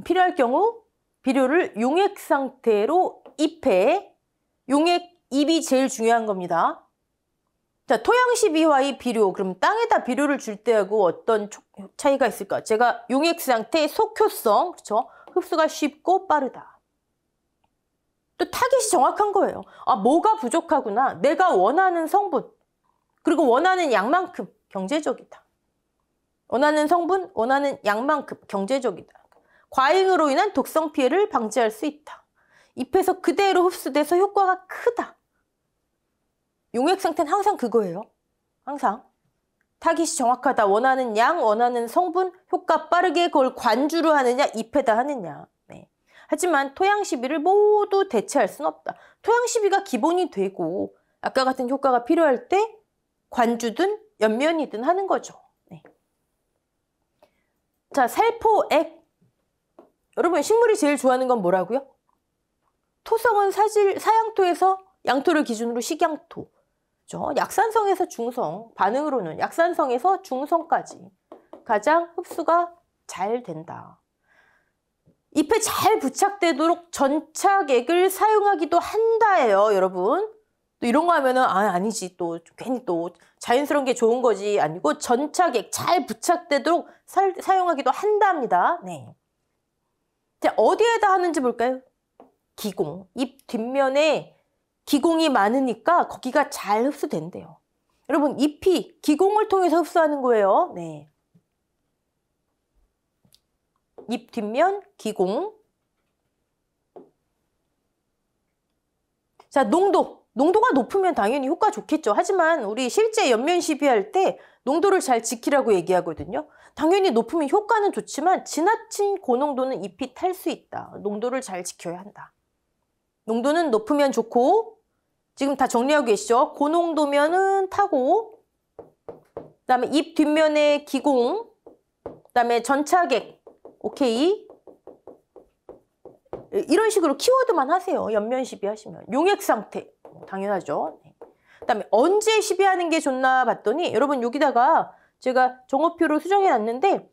필요할 경우 비료를 용액 상태로 잎에, 잎이 제일 중요한 겁니다. 자, 토양 시비와의 비료, 그럼 땅에다 비료를 줄 때하고 어떤 차이가 있을까? 제가 용액 상태 속효성, 그렇죠? 흡수가 쉽고 빠르다. 또 타깃이 정확한 거예요. 아, 뭐가 부족하구나. 내가 원하는 성분, 그리고 원하는 양만큼 경제적이다. 원하는 성분, 원하는 양만큼 경제적이다. 과잉으로 인한 독성 피해를 방지할 수 있다. 잎에서 그대로 흡수돼서 효과가 크다. 용액 상태는 항상 그거예요. 항상. 타깃이 정확하다. 원하는 양, 원하는 성분, 효과 빠르게 그걸 관주로 하느냐, 잎에다 하느냐. 네. 하지만 토양 시비를 모두 대체할 수는 없다. 토양 시비가 기본이 되고 아까 같은 효과가 필요할 때 관주든 옆면이든 하는 거죠. 네. 자, 살포액. 여러분 식물이 제일 좋아하는 건 뭐라고요? 토성은 사양토에서 양토를 기준으로 식양토. 그렇죠? 약산성에서 중성, 반응으로는 약산성에서 중성까지 가장 흡수가 잘 된다. 잎에 잘 부착되도록 전착액을 사용하기도 한다예요, 여러분. 또 이런 거 하면은 아니지, 또 괜히 또 자연스러운 게 좋은 거지 아니고 전착액 잘 부착되도록 사용하기도 한답니다. 네. 자, 어디에다 하는지 볼까요? 기공. 잎 뒷면에 기공이 많으니까 거기가 잘 흡수된대요. 여러분 잎이 기공을 통해서 흡수하는 거예요. 네. 잎 뒷면 기공. 자, 농도가 높으면 당연히 효과 좋겠죠. 하지만 우리 실제 옆면 시비할 때 농도를 잘 지키라고 얘기하거든요. 당연히 높으면 효과는 좋지만 지나친 고농도는 잎이 탈 수 있다. 농도를 잘 지켜야 한다. 농도는 높으면 좋고, 지금 다 정리하고 계시죠? 고농도면은 타고, 그다음에 잎 뒷면에 기공, 그다음에 전차객, 오케이. 이런 식으로 키워드만 하세요. 연면 시비 하시면. 용액 상태, 당연하죠. 그다음에 언제 시비하는 게 좋나 봤더니 여러분 여기다가 제가 정오표로 수정해 놨는데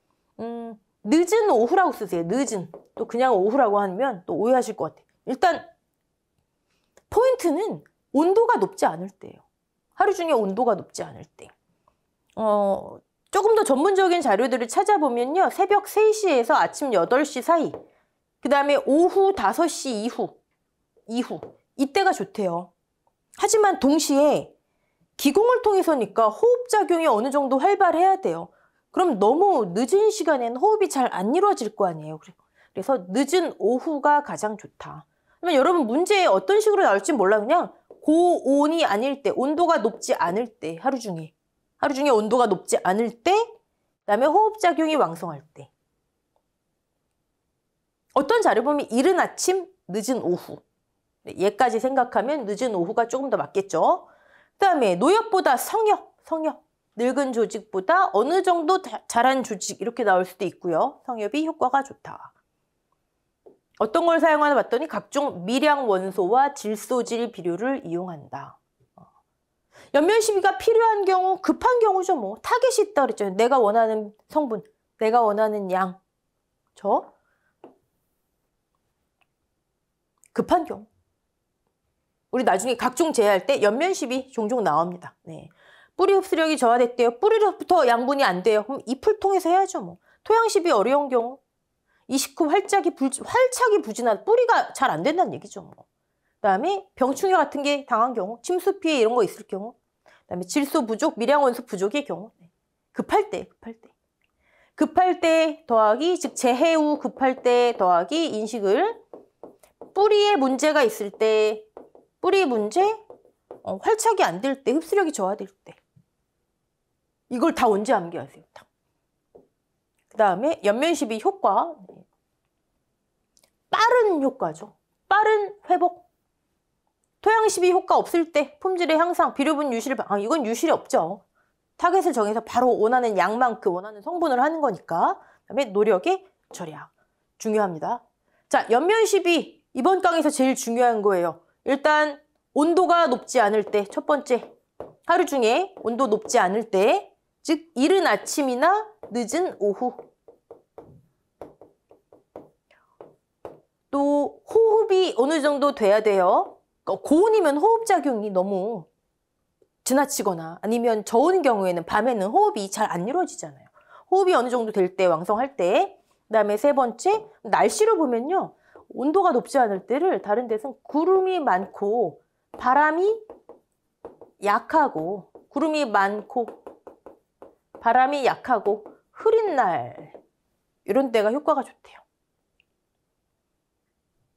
늦은 오후라고 쓰세요. 늦은. 또 그냥 오후라고 하면 또 오해하실 것 같아요. 일단 포인트는 온도가 높지 않을 때예요. 하루 중에 온도가 높지 않을 때. 조금 더 전문적인 자료들을 찾아보면요. 새벽 3시에서 아침 8시 사이. 그 다음에 오후 5시 이후. 이때가 좋대요. 하지만 동시에 기공을 통해서니까 호흡작용이 어느 정도 활발해야 돼요. 그럼 너무 늦은 시간에는 호흡이 잘 안 이루어질 거 아니에요. 그래서 늦은 오후가 가장 좋다. 그러면 여러분 문제에 어떤 식으로 나올지 몰라. 그냥 고온이 아닐 때, 온도가 높지 않을 때, 하루 중에 온도가 높지 않을 때, 그다음에 호흡작용이 왕성할 때. 어떤 자료 보면 이른 아침, 늦은 오후. 얘까지 생각하면 늦은 오후가 조금 더 맞겠죠. 그다음에 노엽보다 성엽. 늙은 조직보다 어느 정도 자란 조직 이렇게 나올 수도 있고요. 성엽이 효과가 좋다. 어떤 걸 사용하나 봤더니 각종 미량 원소와 질소질 비료를 이용한다. 연면 시비가 필요한 경우, 급한 경우죠. 뭐 타겟이 있다 그랬잖아요. 내가 원하는 성분, 내가 원하는 양. 급한 경우. 우리 나중에 각종 제할 때 연면 시비 종종 나옵니다. 네. 뿌리 흡수력이 저하됐대요. 뿌리로부터 양분이 안 돼요. 그럼 잎을 통해서 해야죠. 뭐. 토양 시비 어려운 경우. 이식 후 활착이 부진한 뿌리가 잘 안 된다는 얘기죠. 뭐. 그다음에 병충해 같은 게 당한 경우, 침수 피해 이런 거 있을 경우, 그다음에 질소 부족, 미량 원소 부족의 경우, 급할 때 더하기, 즉 재해 후 급할 때 더하기 인식을 뿌리에 문제가 있을 때, 뿌리 문제, 활착이 안 될 때, 흡수력이 저하될 때. 이걸 다 언제 암기하세요? 그 다음에 연면 시비 효과. 빠른 효과죠. 빠른 회복. 토양 시비 효과 없을 때 품질의 향상, 비료분 유실, 이건 유실이 없죠. 타겟을 정해서 바로 원하는 양만큼 원하는 성분을 하는 거니까. 그다음에 노력의 절약. 중요합니다. 자, 연면 시비 이번 강에서 제일 중요한 거예요. 일단 온도가 높지 않을 때, 첫 번째. 하루 중에 온도 높지 않을 때, 즉 이른 아침이나 늦은 오후. 또 호흡이 어느 정도 돼야 돼요. 고온이면 호흡작용이 너무 지나치거나 아니면 저온 경우에는 밤에는 호흡이 잘 안 이루어지잖아요. 호흡이 어느 정도 될 때, 왕성할 때. 그다음에 세 번째, 날씨로 보면요. 온도가 높지 않을 때를 다른 데서는 구름이 많고 바람이 약하고 바람이 약하고 흐린 날 이런 때가 효과가 좋대요.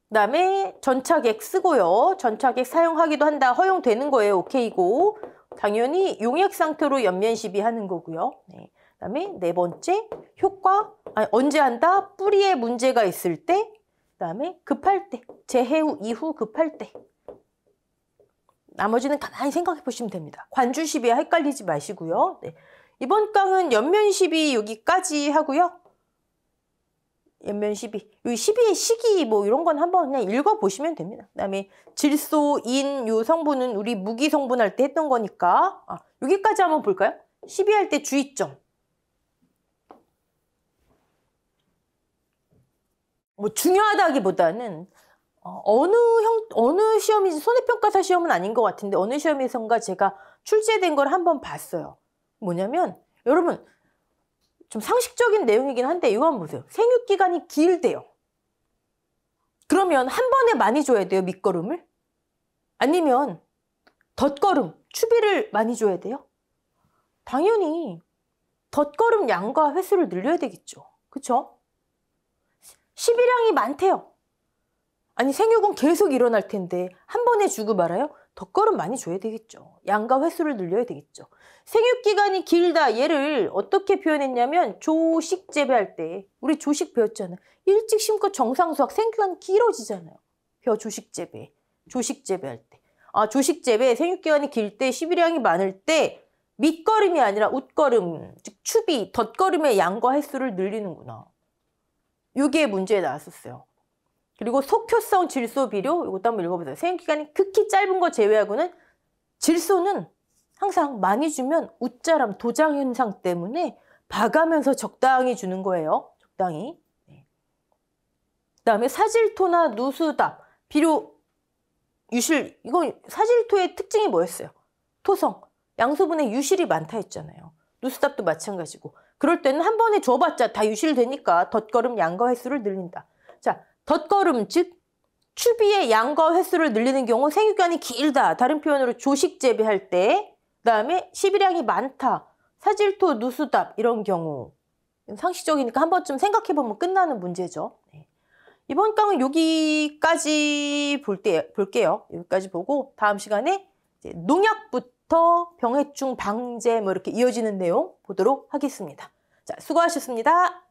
그다음에 전차객 쓰고요. 전차객 사용하기도 한다. 허용되는 거예요. 오케이고. 당연히 용액 상태로 연면 시비하는 거고요. 네. 그다음에 네 번째 효과 언제 한다? 뿌리에 문제가 있을 때. 그다음에 급할 때. 재해 후 이후 급할 때. 나머지는 가만히 생각해 보시면 됩니다. 관주 시비와 헷갈리지 마시고요. 네. 이번 강은 연면 시비 여기까지 하고요. 연면 시비. 이 시비의 시기 뭐 이런 건 한번 그냥 읽어보시면 됩니다. 그다음에 질소, 인, 요 성분은 우리 무기 성분 할 때 했던 거니까. 여기까지 한번 볼까요? 시비할 때 주의점. 뭐 중요하다기보다는 어느 시험인지 손해평가사 시험은 아닌 것 같은데 어느 시험에선가 제가 출제된 걸 한번 봤어요. 뭐냐면 여러분 좀 상식적인 내용이긴 한데 이거 한번 보세요. 생육기간이 길대요. 그러면 한 번에 많이 줘야 돼요, 밑거름을? 아니면 덧거름, 추비를 많이 줘야 돼요? 당연히 덧거름 양과 횟수를 늘려야 되겠죠. 그쵸? 시비량이 많대요. 아니 생육은 계속 일어날 텐데 한 번에 주고 말아요? 덧거름 많이 줘야 되겠죠. 양과 횟수를 늘려야 되겠죠. 생육기간이 길다. 얘를 어떻게 표현했냐면 조식 재배할 때 우리 조식 배웠잖아요. 일찍 심고 정상 수확 생육기간이 길어지잖아요. 조식 재배. 조식 재배할 때. 조식 재배 생육기간이 길 때, 시비량이 많을 때 밑거름이 아니라 웃거름, 즉 추비, 덧거름의 양과 횟수를 늘리는구나. 이게 문제에 나왔었어요. 그리고 속효성 질소 비료, 이것도 한번 읽어보세요. 생육기간이 극히 짧은 거 제외하고는 질소는 항상 많이 주면 웃자람, 도장 현상 때문에 봐가면서 적당히 주는 거예요. 적당히. 그다음에 사질토나 누수답, 비료, 유실, 이건 사질토의 특징이 뭐였어요? 토성, 양소분에 유실이 많다 했잖아요. 누수답도 마찬가지고. 그럴 때는 한 번에 줘봤자 다 유실되니까 덧거름 양과 횟수를 늘린다. 자, 덧거름, 즉 추비의 양과 횟수를 늘리는 경우 생육기간이 길다. 다른 표현으로 조식 재배할 때, 그다음에 시비량이 많다. 사질토, 누수답 이런 경우. 상식적이니까 한 번쯤 생각해보면 끝나는 문제죠. 이번 강은 여기까지 볼게요. 여기까지 보고 다음 시간에 이제 농약부터 병해충 방제 뭐 이렇게 이어지는 내용 보도록 하겠습니다. 자, 수고하셨습니다.